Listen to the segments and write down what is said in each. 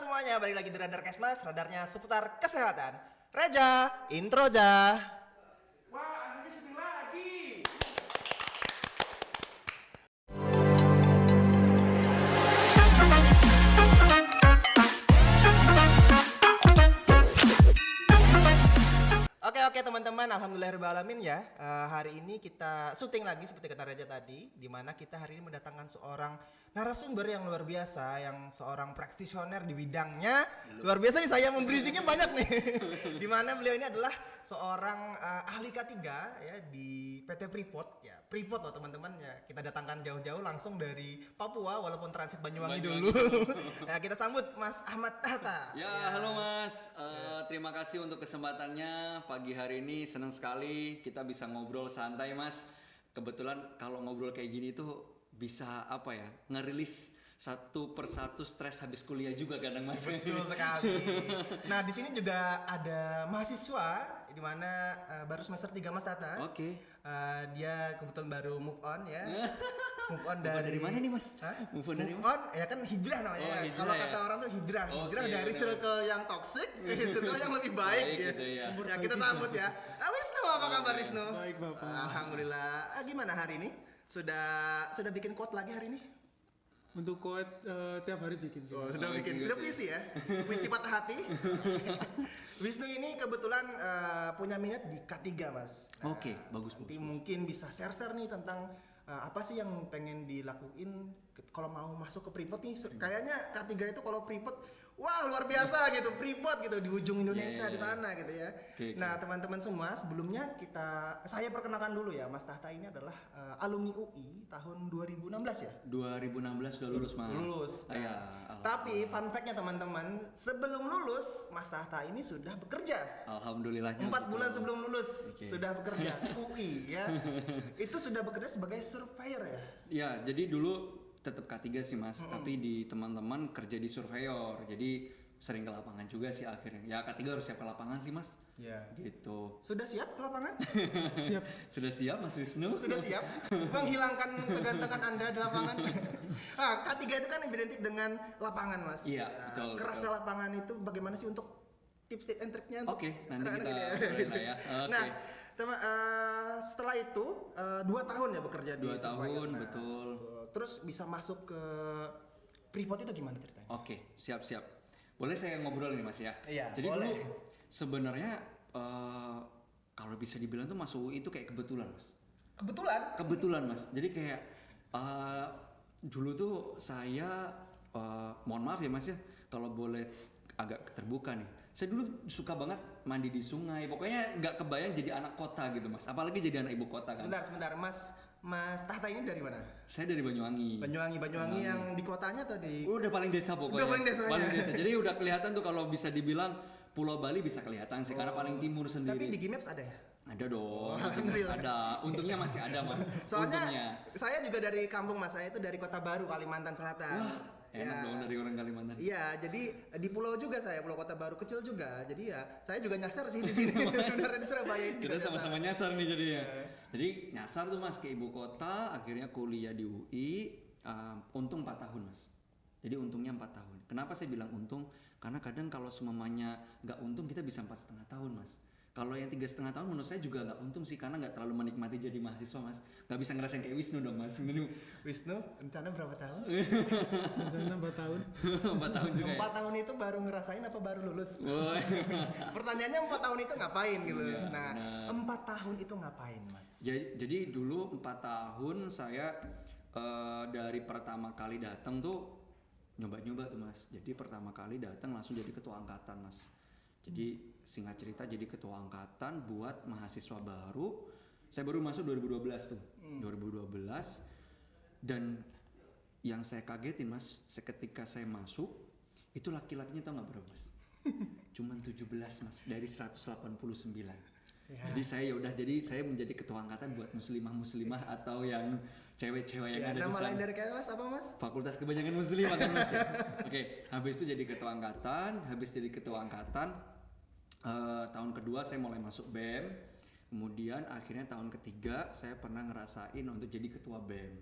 semuanya, balik lagi di Radar Kesmas, radarnya seputar kesehatan. Reja, intro Ja. Wah, akhirnya syuting lagi. Oke teman-teman, alhamdulillahirobbilalamin ya. Hari ini kita syuting lagi seperti kata Reja tadi, di mana kita hari ini mendatangkan seorang narasumber yang luar biasa, yang seorang praktisioner di bidangnya. Luar biasa nih, saya memberizinya banyak nih. Di mana beliau ini adalah seorang ahli K3 ya di PT Freeport ya. Freeport loh teman-teman ya. Kita datangkan jauh-jauh langsung dari Papua walaupun transit Banyuwangi dulu. Ya, kita sambut Mas Ahmad Hatta. Ya, halo Mas. Terima kasih untuk kesempatannya. Pagi hari ini senang sekali kita bisa ngobrol santai, Mas. Kebetulan kalau ngobrol kayak gini tuh bisa apa ya? Ngerilis satu persatu stres habis kuliah juga kadang, Mas. Betul sekali. Nah, di sini juga ada mahasiswa di mana baru semester 3 Mas Tata. Oke. Dia kebetulan baru move on ya. Move on Move on dari mana nih, Mas? Hah? Move on dari Move on ya kan hijrah namanya. Oh, hijrah Kalau ya? kata orang tuh hijrah. Hijrah Oke, dari benar. circle yang toxic ke circle yang lebih baik, Baik ya. gitu ya. Ya, kita sambut ya. Wisnu, apa kabar Wisnu? Baik, Bapak. Alhamdulillah. Gimana hari ini? Sudah bikin quote lagi hari ini? Untuk quote tiap hari bikin sih. Oh, Mas. sudah bikin, gitu sudah ya. puisi ya, puisi patah hati. Wisnu ini kebetulan punya minat di K3 Mas. Oke, bagus, Nanti bagus. mungkin bisa share-share nih tentang apa sih yang pengen dilakuin kalau mau masuk ke Freeport nih. Kayaknya K3 itu kalau Freeport, wah luar biasa gitu, Freeport gitu di ujung Indonesia Yeah, di sana gitu ya. Oke. Nah teman-teman semua, sebelumnya saya perkenalkan dulu ya, Mas Tahta ini adalah alumni UI tahun 2016 ya. 2016 sudah lulus, Mas. Lulus. Ah, ya, Tapi fun fact-nya teman-teman, sebelum lulus Mas Tahta ini sudah bekerja. alhamdulillahnya. 4 gitu. bulan sebelum lulus Oke. sudah bekerja di UI ya. Itu sudah bekerja sebagai surveyor ya. Ya, jadi dulu tetap K3 sih, Mas, tapi di teman-teman kerja di surveyor. Jadi sering ke lapangan juga sih akhirnya. Ya K3 harus siap ke lapangan sih, Mas. Ya. Gitu. Sudah siap ke lapangan? Siap. Sudah siap, Mas Wisnu? Sudah siap menghilangkan kegantengan Anda di lapangan. K3 itu kan identik dengan lapangan, Mas. Iya, Ya, betul, Kerasnya lapangan itu bagaimana sih untuk tips and triknya? untuk Oke, nanti anak-anak kita ini ya? mulai lah ya. Oke. Nah, setelah itu 2 tahun ya bekerja di 2 surveyor. tahun, Nah, betul. Terus bisa masuk ke Freeport itu gimana ceritanya? Oke, siap-siap. Boleh saya ngobrol ini, Mas ya? Iya, Jadi boleh. dulu sebenarnya kalau bisa dibilang tuh masuk UI itu kayak kebetulan, Mas. Kebetulan. Kebetulan, Mas. Jadi kayak dulu tuh saya mohon maaf ya, Mas ya, kalau boleh agak terbuka nih. Saya dulu suka banget mandi di sungai. Pokoknya nggak kebayang jadi anak kota gitu, Mas. Apalagi jadi anak ibu kota kan. Sebentar, Mas Tahta ini dari mana? Saya dari Banyuwangi. Banyuwangi yang di kotanya atau di? Udah paling desa pokoknya. Udah paling desanya. Paling desa. Jadi udah kelihatan tuh kalau bisa dibilang Pulau Bali bisa kelihatan sih karena paling timur sendiri. Tapi di Gmaps ada ya? Ada dong. Alhamdulillah. Ada. Untungnya masih ada, Mas. Soalnya Untungnya. saya juga dari kampung Mas, saya itu dari Kota Baru, Kalimantan Selatan. Enak Ya. dong dari orang Kalimantan. Iya, jadi di pulau juga saya, Pulau Kota Baru kecil juga. Jadi ya, saya juga nyasar sih di sini. Sebenarnya di Surabaya ini. Kita juga sama-sama nyasar nih jadinya. Jadi nyasar tuh, Mas, ke ibu kota, akhirnya kuliah di UI. Untung 4 tahun, Mas. Jadi untungnya 4 tahun. Kenapa saya bilang untung? Karena kadang kalau semuanya nggak untung kita bisa 4,5 tahun, Mas. Kalau yang 3,5 tahun menurut saya juga nggak untung sih karena nggak terlalu menikmati jadi mahasiswa, Mas. Nggak bisa ngerasain kayak Wisnu dong, Mas. Ini Wisnu, rencana berapa tahun? Rencana 4 tahun. 4 tahun juga ya. 4 tahun itu baru ngerasain apa baru lulus? Oh, Pertanyaannya 4 tahun itu ngapain gitu. Iya, Nah, benar. 4 tahun itu ngapain, Mas? Jadi dulu 4 tahun saya dari pertama kali datang tuh nyoba-nyoba tuh, Mas. Jadi pertama kali datang langsung jadi ketua angkatan, Mas. Jadi singkat cerita jadi ketua angkatan buat mahasiswa baru. Saya baru masuk 2012 tuh. 2012 dan yang saya kagetin, Mas, seketika saya masuk itu laki-lakinya tau nggak berapa, Mas? Cuman 17, Mas, dari 189. Ya. Jadi saya saya menjadi ketua angkatan buat muslimah atau yang cewek-cewek yang Ya, ada di nama sana. lain dari kalian Mas apa, Mas? Fakultas kebanyakan muslimah kan, Mas ya. Oke, habis itu jadi ketua angkatan, tahun kedua saya mulai masuk BEM. Kemudian akhirnya tahun ketiga saya pernah ngerasain untuk jadi ketua BEM.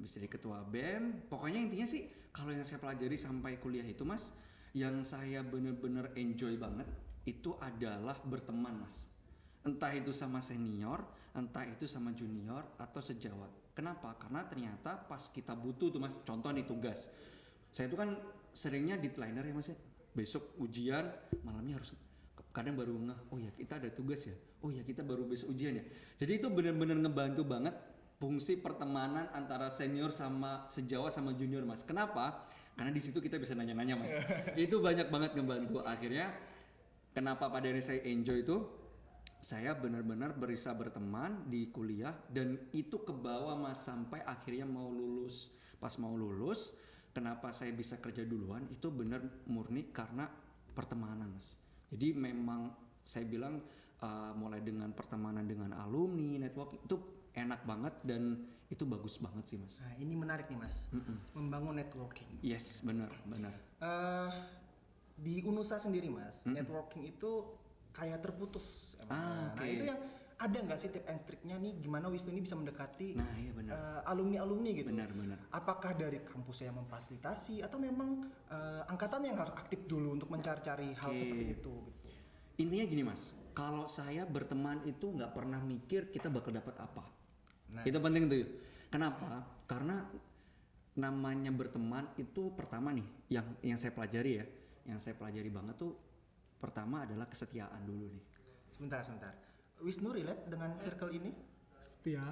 Habis jadi ketua BEM, pokoknya intinya sih kalau yang saya pelajari sampai kuliah itu, Mas, Yang saya bener-bener enjoy banget itu adalah berteman mas. Entah itu sama senior, entah itu sama junior atau sejawat. Kenapa? Karena ternyata pas kita butuh tuh mas, contoh nih tugas. Saya itu kan seringnya deadlineer ya mas ya. Besok ujian, malamnya harus kadang baru ngeh, oh ya kita ada tugas ya, oh ya kita baru besok ujian ya. Jadi itu bener-bener ngebantu banget fungsi pertemanan antara senior sama sejawat sama junior mas. Kenapa? Karena di situ kita bisa nanya-nanya mas. Itu banyak banget ngebantu. Akhirnya kenapa pada ini saya enjoy itu, saya benar-benar bisa berteman di kuliah dan itu kebawa mas sampai akhirnya mau lulus. Pas mau lulus, kenapa saya bisa kerja duluan? Itu benar murni karena pertemanan mas. Jadi memang saya bilang mulai dengan pertemanan dengan alumni, networking itu enak banget dan itu bagus banget sih mas. Nah, ini menarik nih mas, membangun networking. Yes, benar. Di Unusa sendiri mas, networking itu kayak terputus. Nah oke. itu yang ada nggak sih tip and triknya nih gimana Wisnu ini bisa mendekati Nah iya benar. alumni gitu? Benar. Apakah dari kampus yang memfasilitasi atau memang angkatan yang harus aktif dulu untuk mencari-cari hal seperti itu? Gitu. Intinya gini mas, kalau saya berteman itu nggak pernah mikir kita bakal dapat apa. Nah. Itu penting tuh. Kenapa? Karena namanya berteman itu pertama nih, yang saya pelajari ya, yang saya pelajari banget tuh pertama adalah kesetiaan dulu nih. Sebentar. Wisnu relate dengan circle ini? Setia.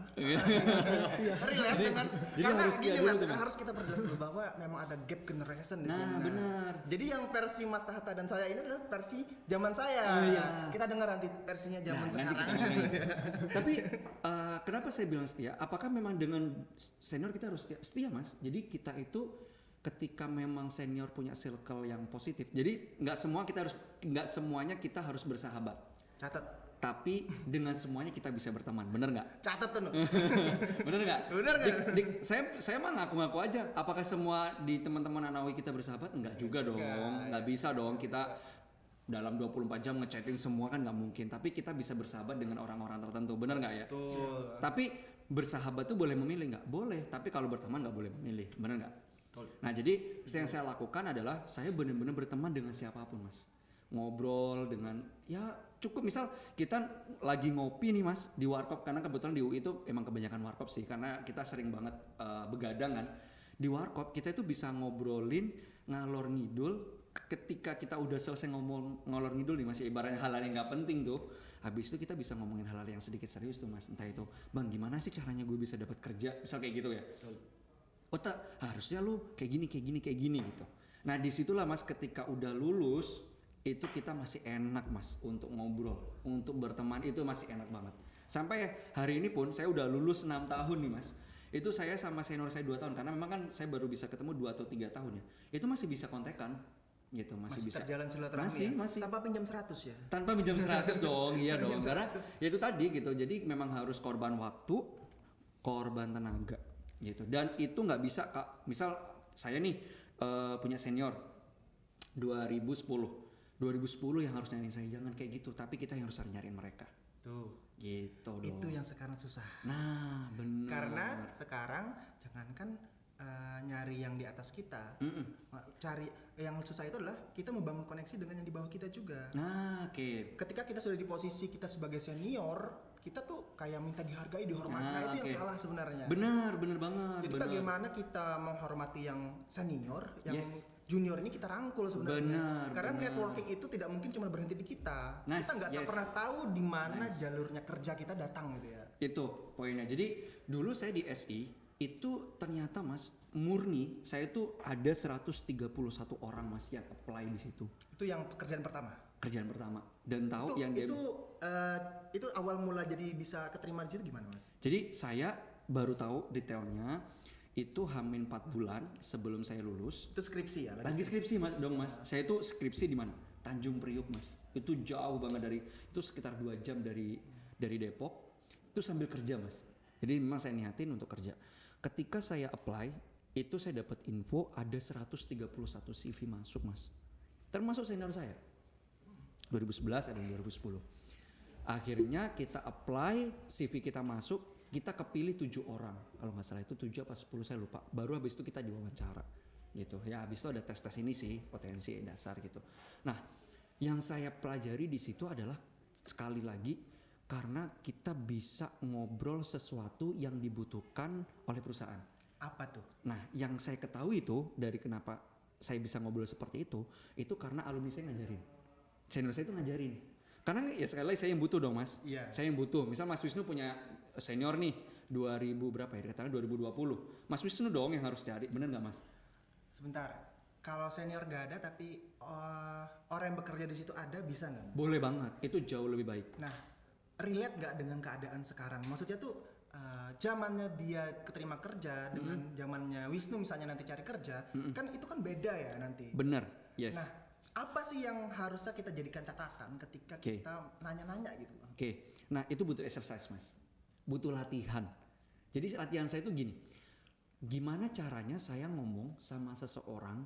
Relate dengan jadi karena harus setia gini dulu mas, tuh, Mas. harus kita perjelas dulu bahwa memang ada gap generation di Nah, sini. benar. Jadi yang versi Mas Tahta dan saya ini adalah versi zaman saya. Oh, iya. Kita dengar nanti versinya zaman Nanti sekarang. kita ngomongin. Tapi kenapa saya bilang setia? Apakah memang dengan senior kita harus setia? Setia mas. Jadi kita itu ketika memang senior punya circle yang positif. Jadi nggak semuanya kita harus bersahabat. Catat. Tapi dengan semuanya kita bisa berteman, bener nggak? Catat tuh. Bener nggak? Bener nggak? Saya mah ngaku-ngaku aja. Apakah semua di teman-teman Anawi kita bersahabat? Enggak juga dong. Nggak bisa dong kita dalam 24 jam ngechatting semua kan nggak mungkin. Tapi kita bisa bersahabat dengan orang-orang tertentu, bener nggak ya? Betul. Tapi bersahabat tuh boleh memilih nggak? Boleh. Tapi kalau berteman nggak boleh memilih, bener nggak? Nah jadi yang saya lakukan adalah saya benar-benar berteman dengan siapapun mas. Ngobrol dengan ya cukup, misal kita lagi ngopi nih mas di warkop, karena kebetulan di UI itu emang kebanyakan warkop sih karena kita sering banget begadang kan. Di warkop kita itu bisa ngobrolin ngalor ngidul. Ketika kita udah selesai ngomong ngalor ngidul nih masih ibaratnya hal-hal yang nggak penting tuh, habis itu kita bisa ngomongin hal-hal yang sedikit serius tuh mas. Entah itu bang gimana sih caranya gue bisa dapat kerja, misal kayak gitu ya. Oh tak, harusnya lu kayak gini gitu. Nah disitulah mas ketika udah lulus itu kita masih enak mas untuk ngobrol, untuk berteman itu masih enak banget. Sampai hari ini pun saya udah lulus 6 tahun nih mas. Itu saya sama senior saya 2 tahun karena memang kan saya baru bisa ketemu 2 atau 3 tahun ya. Itu masih bisa kontekan gitu, masih bisa terjalan silaturahmi masih tanpa pinjam 100 ya. tanpa pinjam 100 dong. Iya dong, Pinjam karena 100. ya itu tadi gitu. Jadi memang harus korban waktu, korban tenaga gitu. Dan itu nggak bisa kak. Misal saya nih punya senior 2010 yang harus nyariin saya, jangan kayak gitu, tapi kita yang harus nyariin mereka Tuh. gitu dong. Itu yang sekarang susah. Nah benar. Karena sekarang jangankan nyari yang di atas kita, cari yang susah itu adalah kita membangun koneksi dengan yang di bawah kita juga. Nah oke. Ketika kita sudah di posisi kita sebagai senior, kita tuh kayak minta dihargai, dihormati. Nah, itu oke. yang salah sebenarnya. Benar banget. Jadi benar. bagaimana kita menghormati yang senior, yang Yes. junior ini kita rangkul sebenarnya. Benar, Karena benar. networking itu tidak mungkin cuma berhenti di kita. Nice, Kita nggak yes. pernah tahu di mana Nice. jalurnya kerja kita datang gitu ya. Itu poinnya. Jadi dulu saya di SI itu ternyata mas murni saya itu ada 131 orang mas yang apply di situ. Itu yang pekerjaan pertama. Kerjaan pertama. Dan tahu Itu yang dia itu awal mula jadi bisa keterima di situ gimana mas? Jadi saya baru tahu detailnya itu hamin 4 bulan sebelum saya lulus. Itu skripsi ya? Lagi skripsi mas, dong mas. Saya itu skripsi di mana? Tanjung Priuk mas. Itu jauh banget itu sekitar 2 jam dari Depok. Itu sambil kerja mas. Jadi memang saya niatin untuk kerja. Ketika saya apply, itu saya dapat info ada 131 CV masuk mas. Termasuk senior saya. 2011 ada yang 2010. Akhirnya kita apply, CV kita masuk, kita kepilih 7 orang. Kalau nggak salah itu 7 apa 10 saya lupa. Baru habis itu kita diwawancara. gitu ya. Habis itu ada tes ini sih, potensi dasar gitu. Nah, yang saya pelajari di situ adalah sekali lagi karena kita bisa ngobrol sesuatu yang dibutuhkan oleh perusahaan. Apa tuh? Nah, yang saya ketahui itu dari kenapa saya bisa ngobrol seperti itu karena alumni saya ngajarin. Senior saya itu ngajarin. Karena ya sekali lagi saya yang butuh dong, Mas. Iya. Saya yang butuh. Misal Mas Wisnu punya senior nih 2000 berapa ya? Dikatakan 2020. Mas Wisnu dong yang harus cari, bener nggak, Mas? Sebentar. Kalau senior gak ada tapi orang yang bekerja di situ ada, bisa nggak? Boleh banget. Itu jauh lebih baik. Nah, relate nggak dengan keadaan sekarang? Maksudnya tuh zamannya dia keterima kerja dengan zamannya Wisnu misalnya nanti cari kerja, kan itu kan beda ya nanti. Bener. Yes. Nah, apa sih yang harusnya kita jadikan catatan ketika Oke. kita nanya-nanya gitu? Oke. Nah, itu butuh exercise, Mas. Butuh latihan. Jadi latihan saya itu gini. Gimana caranya saya ngomong sama seseorang?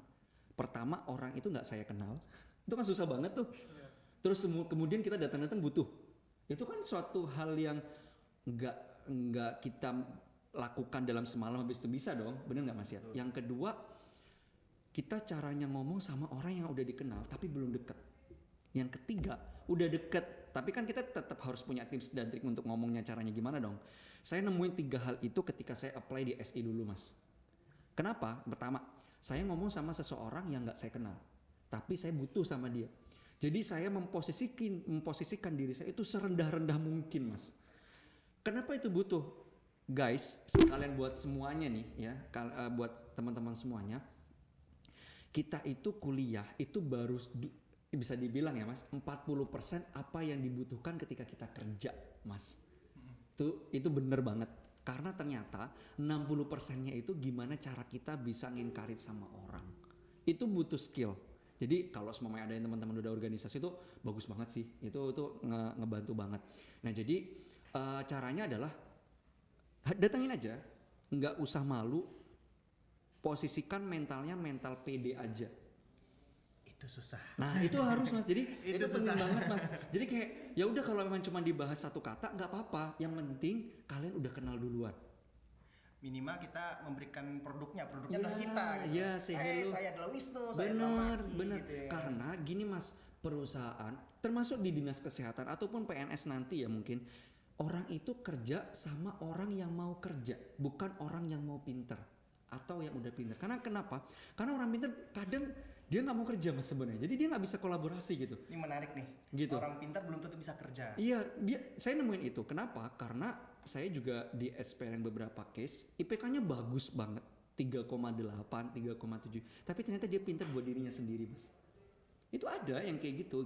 Pertama, orang itu nggak saya kenal. Itu kan susah banget tuh. Terus kemudian kita datang-datang butuh. Itu kan suatu hal yang nggak kita lakukan dalam semalam habis itu bisa dong. Bener nggak, Mas ya? Yang kedua, kita caranya ngomong sama orang yang udah dikenal tapi belum deket. Yang ketiga, udah deket tapi kan kita tetap harus punya tips dan trik untuk ngomongnya, caranya gimana dong. Saya nemuin 3 hal itu ketika saya apply di SI dulu, Mas. Kenapa? Pertama, saya ngomong sama seseorang yang nggak saya kenal tapi saya butuh sama dia. Jadi saya memposisikan diri saya itu serendah-rendah mungkin, Mas. Kenapa itu butuh? Guys, sekalian buat semuanya nih ya, buat teman-teman semuanya. Kita itu kuliah itu baru bisa dibilang ya, Mas, 40% apa yang dibutuhkan ketika kita kerja, Mas. Itu bener banget. Karena ternyata 60%-nya itu gimana cara kita bisa nge-encourage sama orang. Itu butuh skill. Jadi kalau semuanya ada yang teman-teman udah organisasi itu bagus banget sih. Itu ngebantu banget. Nah, jadi caranya adalah datangin aja, nggak usah malu. Posisikan mentalnya mental pede aja. Itu susah. Nah, itu harus, Mas. Jadi Itu itu penting susah. banget, Mas. Jadi kayak ya udah kalau memang cuma dibahas satu kata nggak apa-apa. Yang penting kalian udah kenal duluan. Minimal kita memberikan produknya Iya, adalah kita gitu. iya, say hello. Saya adalah Wisnu, saya adalah Maki, Bener. gitu ya. Karena gini, Mas, perusahaan termasuk di dinas kesehatan ataupun PNS nanti ya mungkin orang itu kerja sama orang yang mau kerja, bukan orang yang mau pinter atau yang udah pinter. Karena kenapa? Karena orang pinter kadang dia nggak mau kerja, Mas, sebenarnya. Jadi dia nggak bisa kolaborasi gitu. Ini menarik nih. Gitu. Orang pintar belum tentu bisa kerja. Iya, saya nemuin itu. Kenapa? Karena saya juga di SPLN beberapa case, IPK-nya bagus banget, 3,8, 3,7. Tapi ternyata dia pintar buat dirinya sendiri, Mas. Itu ada yang kayak gitu.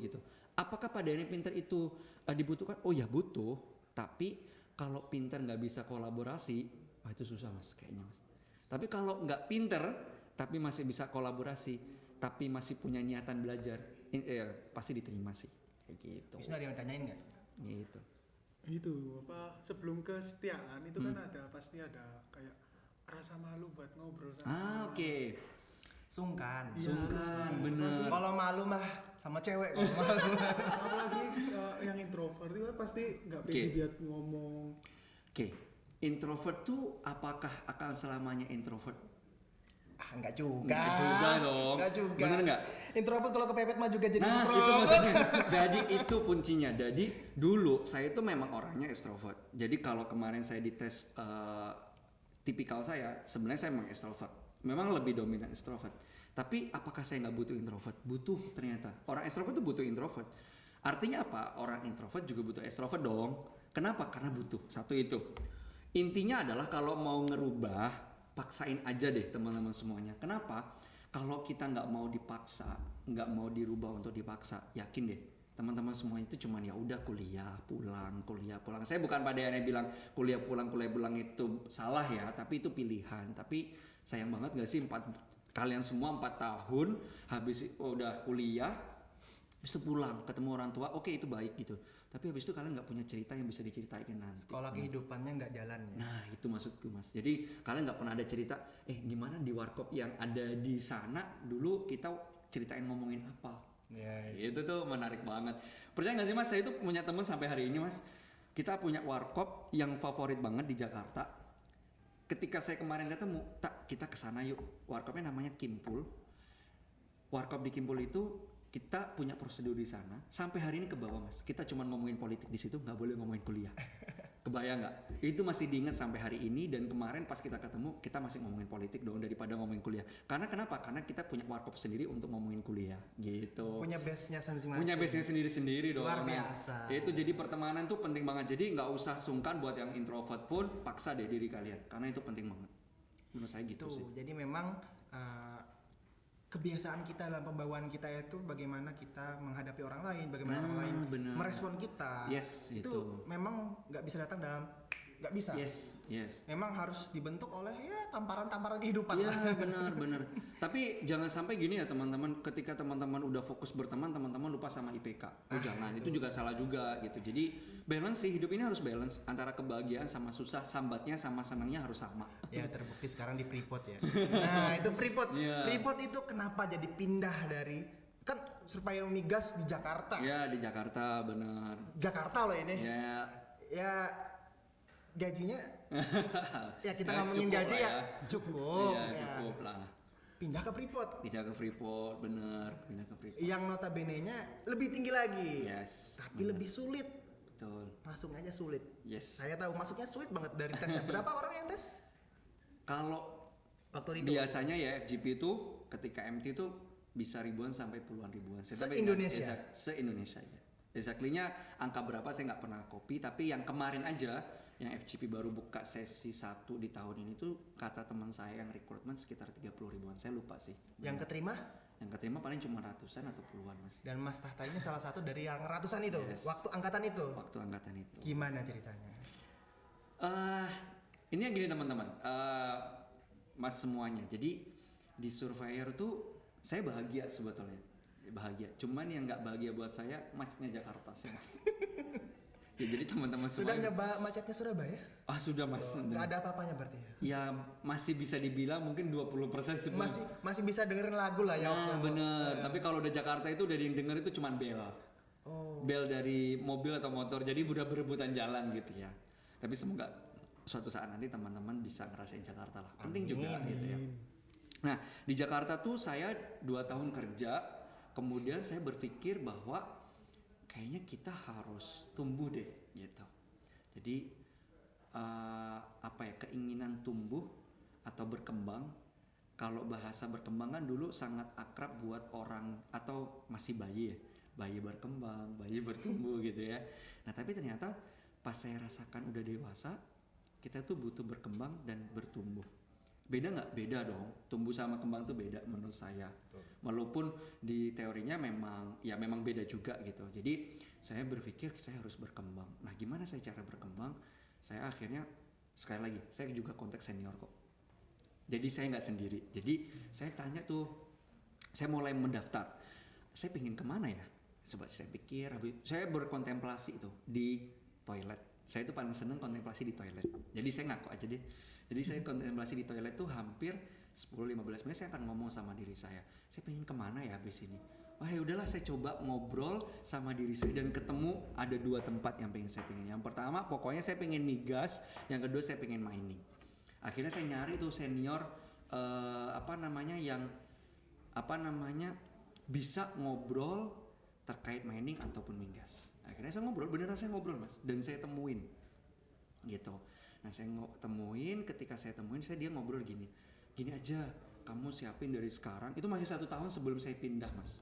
Apakah pada yang pintar itu dibutuhkan? Oh ya butuh. Tapi kalau pintar nggak bisa kolaborasi, wah itu susah, Mas, kayaknya, Mas. Tapi kalau nggak pintar, tapi masih bisa kolaborasi, tapi masih punya niatan belajar, pasti diterima sih, kayak gitu. Wisnu ada yang tanyain nggak? Gitu. Itu apa sebelum kesetiaan itu kan pasti ada kayak rasa malu buat ngobrol sama orang. Oke. Sungkan. Sungkan, bener. Kalau malu mah sama cewek kalau malu. Apalagi yang introvert itu kan pasti nggak pede Oke. buat ngomong. Oke. Introvert tuh apakah akan selamanya introvert? Enggak juga. Nggak juga dong. Enggak juga. Bener nggak? Introvert kalau kepepet mah juga jadi Nah, introvert. itu maksudnya. Jadi itu kuncinya. Jadi dulu saya itu memang orangnya extrovert. Jadi kalau kemarin saya dites tipikal saya, sebenarnya saya memang extrovert. Memang lebih dominan extrovert. Tapi apakah saya nggak butuh introvert? Butuh ternyata. Orang extrovert itu butuh introvert. Artinya apa? Orang introvert juga butuh extrovert dong. Kenapa? Karena butuh. Satu itu. Intinya adalah kalau mau ngerubah, paksain aja deh teman-teman semuanya. Kenapa? Kalau kita nggak mau dipaksa, nggak mau dirubah untuk dipaksa, yakin deh teman-teman semuanya itu cuman ya udah kuliah pulang. Saya bukan pada yang bilang kuliah pulang itu salah ya, tapi itu pilihan. Tapi sayang banget gak sih kalian semua 4 tahun habis udah kuliah, habis itu pulang ketemu orang tua, oke itu baik gitu. Tapi habis itu kalian nggak punya cerita yang bisa diceritain nanti. Sekolah kehidupannya nggak jalan ya. Nah itu maksudku, Mas. Jadi kalian nggak pernah ada cerita, gimana di warkop yang ada di sana dulu kita ceritain ngomongin apa? Ya, Itu tuh menarik banget. Percaya nggak sih, Mas? Saya itu punya teman sampai hari ini, Mas. Kita punya warkop yang favorit banget di Jakarta. ketika saya kemarin ketemu, kita kesana yuk. Warkopnya namanya Kimpul. Warkop di Kimpul itu kita punya prosedur di sana. Sampai hari ini ke bawah mas. Kita cuma ngomongin politik di situ, nggak boleh ngomongin kuliah. Kebayang nggak? Itu masih diingat sampai hari ini, dan kemarin pas kita ketemu kita masih ngomongin politik dong daripada ngomongin kuliah. Karena kenapa? Karena kita punya warkop sendiri untuk ngomongin kuliah gitu. Punya base-nya sendiri-masing. Punya base-nya sendiri-sendiri dong. Luar biasa. Itu jadi pertemanan tuh penting banget. Jadi nggak usah sungkan buat yang introvert pun, paksa deh diri kalian karena itu penting banget. Menurut saya gitu Tuh, sih. jadi memang kebiasaan kita dalam pembawaan kita itu bagaimana kita menghadapi orang lain, bagaimana orang lain bener. merespon kita. Yes, itu. Memang nggak bisa datang dalam, nggak bisa. Yes. Memang harus dibentuk oleh ya tamparan-tamparan kehidupan. Iya lah. benar. Tapi jangan sampai gini ya teman-teman. Ketika teman-teman udah fokus berteman, teman-teman lupa sama IPK. Jangan. Itu juga salah juga gitu. Jadi balance sih, hidup ini harus balance antara kebahagiaan sama susah, sambatnya sama senangnya harus sama. Ya terbukti sekarang di Freeport ya. Nah itu Freeport. Iya. Freeport itu kenapa jadi pindah dari kan supaya migas di Jakarta. Ya di Jakarta benar. Jakarta loh ini. Ya gajinya ya kita Ya, ngomongin cukup gaji lah ya cukup. Iya, Ya. cukup lah. Pindah ke Freeport. Pindah ke Freeport, bener. Pindah ke Freeport. Yang notabene-nya lebih tinggi lagi. Yes. Tapi lebih sulit. Betul. Masuk aja sulit. Yes. Saya tahu masuknya sulit banget dari tesnya. Berapa orang yang tes? Kalau Waktu itu. biasanya ya FGP itu ketika MT itu bisa ribuan sampai puluhan ribuan. Se-Indonesia? Se-Indonesia ya. Exactly-nya angka berapa saya nggak pernah copy, tapi yang kemarin aja yang FGP baru buka sesi 1 di tahun ini tuh kata teman saya yang rekrutmen sekitar 30 ribuan. Saya lupa sih. Yang keterima? Yang keterima paling cuma ratusan atau puluhan mas. Dan Mas Tahta ini salah satu dari yang ratusan itu. Yes. Waktu angkatan itu. Waktu angkatan itu. Gimana ceritanya? Ini yang gini teman-teman, mas semuanya. Jadi di Surveyor tuh saya bahagia sebetulnya, bahagia. Cuman yang nggak bahagia buat saya macetnya Jakarta sih mas. Ya jadi teman-teman Sudah semuanya. nyoba macetnya Surabaya? Sudah mas. Nggak ada apa-apanya berarti ya? Ya masih bisa dibilang mungkin 20% sih. Masih bisa dengerin lagu lah ya. Nah bener. Tapi kalau udah Jakarta itu udah yang denger itu cuman bel. Bel dari mobil atau motor. Jadi udah berebutan jalan gitu ya. Tapi semoga suatu saat nanti teman-teman bisa ngerasain Jakarta lah. Penting juga gitu ya. Nah di Jakarta tuh saya 2 tahun kerja, kemudian saya berpikir bahwa kayaknya kita harus tumbuh deh gitu. Jadi keinginan tumbuh atau berkembang. Kalau bahasa berkembang kan dulu sangat akrab buat orang atau masih bayi ya. Bayi berkembang, bayi bertumbuh gitu ya. Nah tapi ternyata pas saya rasakan udah dewasa, kita tuh butuh berkembang dan bertumbuh. Beda nggak? Beda dong. Tumbuh sama kembang tuh beda menurut saya. Walaupun di teorinya memang beda juga gitu. Jadi saya berpikir saya harus berkembang. Nah gimana saya cara berkembang? Saya akhirnya sekali lagi saya juga kontak senior kok. Jadi saya nggak sendiri. Jadi saya tanya tuh, saya mulai mendaftar. Saya pingin kemana ya? Coba saya pikir. Saya berkontemplasi itu di toilet. Saya tuh paling seneng kontemplasi di toilet. Jadi saya ngaku aja deh. Jadi saya kontemplasi di toilet tuh hampir 10-15 menit saya akan ngomong sama diri saya. Saya pengen kemana ya habis ini? Wah ya udahlah saya coba ngobrol sama diri saya dan ketemu ada 2 tempat yang pengen saya pengen. Yang pertama pokoknya saya pengen migas, yang kedua saya pengen mining. Akhirnya saya nyari tuh senior yang bisa ngobrol terkait mining ataupun migas. Akhirnya saya ngobrol, beneran saya ngobrol mas, dan saya temuin gitu. Nah saya temuin, ketika saya temuin dia ngobrol gini aja, kamu siapin dari sekarang. Itu masih 1 tahun sebelum saya pindah mas.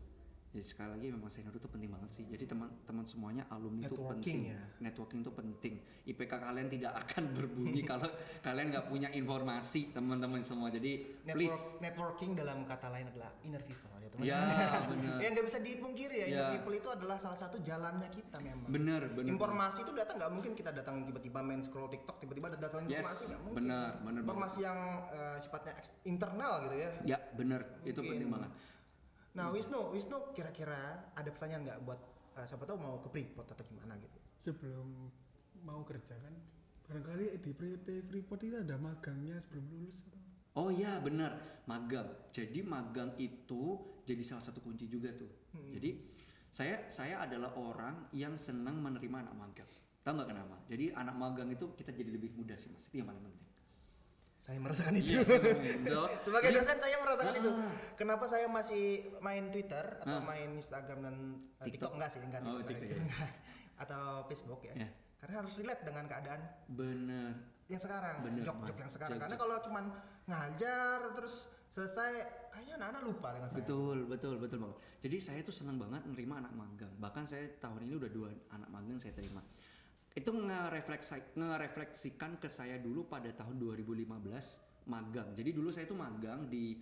Jadi sekali lagi memang senior itu penting banget sih. Jadi teman-teman semuanya alumni itu penting. Networking itu penting. IPK kalian tidak akan berbunyi kalau kalian nggak punya informasi teman-teman semua. Jadi please. Networking dalam kata lain adalah inner people ya teman. Ya benar. Yang nggak bisa dipungkiri ya, inner people itu adalah salah satu jalannya kita memang. Benar. Informasi itu datang nggak mungkin kita datang tiba-tiba main scroll TikTok tiba-tiba datang informasi nggak mungkin. Benar. Informasi yang sifatnya internal gitu ya. Ya benar. Itu penting banget. Nah Wisnu kira-kira ada pertanyaan nggak buat siapa tahu mau ke Freeport atau gimana gitu? Sebelum mau kerja kan, barangkali di Freeport ini ada magangnya sebelum lulus atau? Oh iya benar, magang. Jadi magang itu jadi salah satu kunci juga tuh. Jadi saya adalah orang yang senang menerima anak magang. Tahu nggak kenapa? Jadi anak magang itu kita jadi lebih mudah sih mas. Itu yang paling penting. Saya merasakan itu. Iya, betul. Sebagai dosen saya merasakan Ah. itu. Kenapa saya masih main Twitter atau main Instagram dan TikTok enggak sih, enggak Oh, TikTok, TikTok, ya. enggak. Atau Facebook ya. Ya. Karena harus relate dengan keadaan Bener. yang sekarang, Bener, job-job Mas. yang sekarang. Job-job. Karena kalau cuman ngajar terus selesai, kayaknya anak-anak lupa dengan saya. Betul banget. Jadi saya tuh senang banget menerima anak magang. Bahkan saya tahun ini udah 2 anak magang saya terima. Itu ngerefleksikan ke saya dulu pada tahun 2015 magang. Jadi dulu saya tuh magang di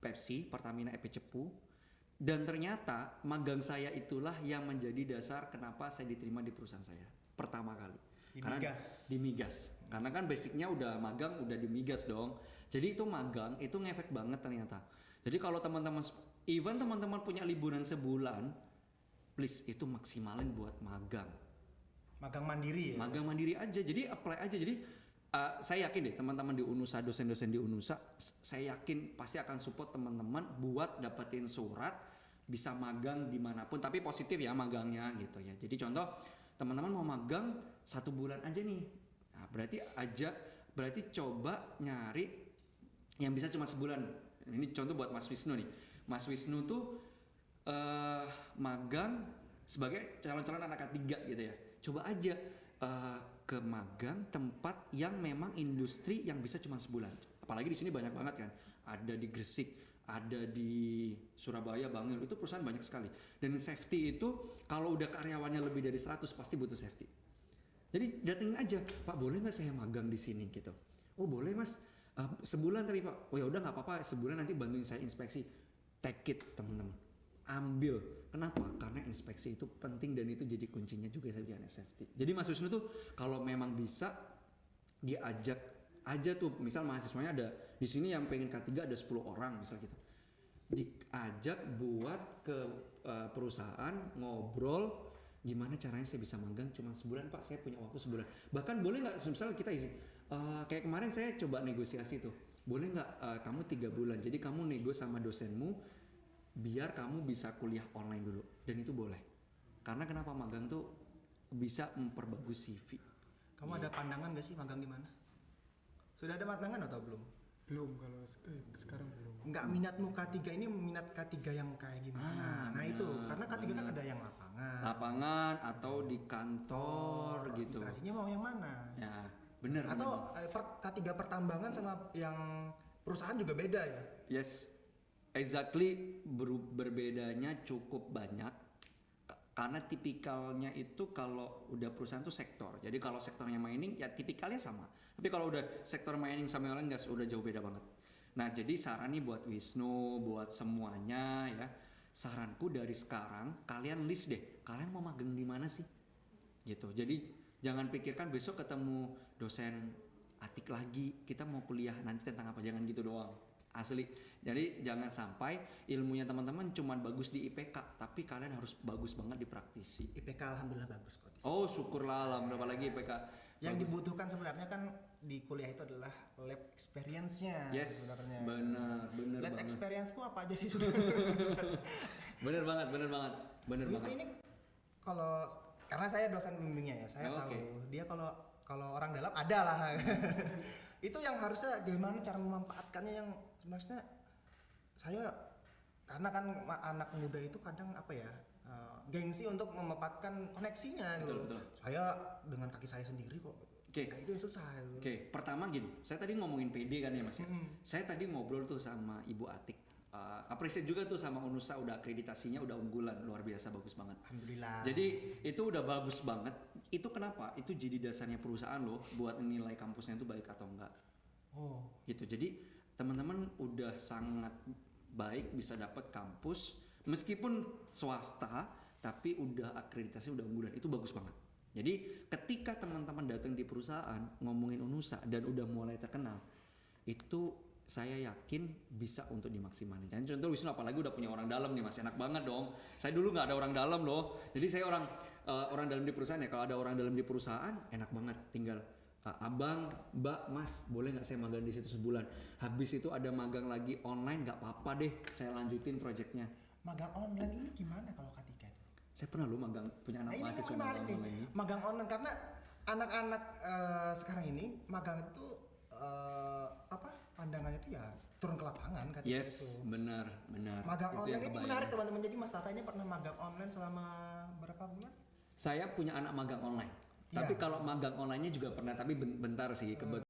Pepsi, Pertamina EP Cepu. Dan ternyata magang saya itulah yang menjadi dasar kenapa saya diterima di perusahaan saya pertama kali. Di Karena Migas. di Migas. Karena kan basicnya udah magang udah di Migas dong. Jadi itu magang itu ngefek banget ternyata. Jadi kalau teman-teman even teman-teman punya liburan sebulan, please itu maksimalin buat magang. Magang mandiri ya. Magang mandiri aja. Jadi apply aja. Jadi saya yakin deh teman-teman di Unusa, dosen-dosen di Unusa, saya yakin pasti akan support teman-teman buat dapetin surat bisa magang dimanapun. Tapi positif ya magangnya gitu ya. Jadi contoh teman-teman mau magang 1 bulan aja nih. Nah, berarti coba nyari yang bisa cuma sebulan. Ini contoh buat Mas Wisnu nih. Mas Wisnu tuh magang sebagai calon-calon anak K3 gitu ya. Coba aja ke magang tempat yang memang industri yang bisa cuma sebulan. Apalagi di sini banyak banget kan. Ada di Gresik, ada di Surabaya, Bangil, itu perusahaan banyak sekali. Dan safety itu kalau udah karyawannya lebih dari 100 pasti butuh safety. Jadi datengin aja, Pak boleh nggak saya magang di sini gitu? Oh boleh Mas, sebulan tapi Pak. Oh ya udah nggak apa-apa, sebulan nanti bantuin saya inspeksi. Take it teman-teman, ambil. Kenapa? Karena inspeksi itu penting dan itu jadi kuncinya juga saya safety. Jadi Mas Wisnu tuh kalau memang bisa diajak aja tuh, misal mahasiswanya ada di sini yang pengen K3 ada 10 orang misal gitu. Diajak buat ke perusahaan ngobrol gimana caranya saya bisa magang cuma sebulan Pak, saya punya waktu sebulan. Bahkan boleh nggak misalnya kita izin kayak kemarin saya coba negosiasi tuh, boleh nggak kamu 3 bulan jadi kamu nego sama dosenmu biar kamu bisa kuliah online dulu, dan itu boleh. Karena kenapa magang tuh bisa memperbagus CV. Kamu ada pandangan gak sih magang di mana? Sudah ada pandangan atau belum? Belum kalau sekarang belum. Enggak, minatmu K3 ini minat K3 yang kayak gimana? Nah itu, karena K3 kan ada yang Lapangan atau di kantor gitu. Administrasinya mau yang mana? Ya, bener. Atau K3 pertambangan sama yang perusahaan juga beda ya? Yes, exactly, berbedanya cukup banyak. Karena tipikalnya itu kalau udah perusahaan tuh sektor. Jadi kalau sektornya mining ya tipikalnya sama. Tapi kalau udah sektor mining sama oil and gas udah jauh beda banget. Nah jadi saran nih buat Wisnu, buat semuanya ya. Saranku dari sekarang kalian list deh. Kalian mau magang di mana sih? Gitu. Jadi jangan pikirkan besok ketemu dosen Atik lagi. Kita mau kuliah nanti tentang apa? Jangan gitu doang. Asli. Jadi jangan sampai ilmunya teman-teman cuma bagus di IPK, tapi kalian harus bagus banget di praktisi. IPK alhamdulillah bagus kok. Oh syukurlah, alhamdulillah, apalagi IPK. Yang dibutuhkan sebenarnya kan di kuliah itu adalah lab experience-nya. Yes, sebenarnya. bener Lab banget. experience-mu apa aja sih sudah? bener banget. Wisnu ini kalau karena saya dosen bimbingnya ya, saya Oh, tahu oke. dia kalau orang dalam ada lah. Itu yang harusnya gimana cara memanfaatkannya yang sebenarnya saya karena kan anak muda itu kadang apa ya gengsi untuk memanfaatkan koneksinya gitu. Betul. Saya dengan kaki saya sendiri kok. Oke. Kayak itu yang susah. Oke, pertama gini, saya tadi ngomongin PD kan ya Mas ya. Saya tadi ngobrol tuh sama Ibu Atik. Appreciate juga tuh sama Unusa, udah akreditasinya udah unggulan, luar biasa, bagus banget. Alhamdulillah. Jadi itu udah bagus banget. Itu kenapa? Itu jadi dasarnya perusahaan loh buat nilai kampusnya itu baik atau enggak. Oh. Gitu. Jadi teman-teman udah sangat baik bisa dapat kampus meskipun swasta tapi udah akreditasi udah unggulan. Itu bagus banget. Jadi ketika teman-teman datang di perusahaan ngomongin Unusa dan udah mulai terkenal, itu saya yakin bisa untuk dimaksimalin. Jadi contoh Wisnu apalagi udah punya orang dalam nih Mas, enak banget dong. Saya dulu nggak ada orang dalam loh. Jadi saya orang dalam di perusahaan ya. Kalau ada orang dalam di perusahaan enak banget, tinggal Abang, Mbak, Mas, boleh nggak saya magang di situ sebulan? Habis itu ada magang lagi online, nggak apa-apa deh, saya lanjutin proyeknya. Magang online ini gimana kalau K3 itu? Saya pernah loh magang, punya anak Nah, ini mahasiswa menarik magang nih, online. magang online karena anak-anak sekarang ini magang itu apa pandangannya itu ya turun ke lapangan kan Yes, itu. benar. Magang Itu online yang ini kebayang. menarik teman-teman. Jadi Mas Tata ini pernah magang online selama berapa bulan? Saya punya anak magang online. Iya. Tapi kalau magang online-nya juga pernah, tapi bentar sih. Kebetulan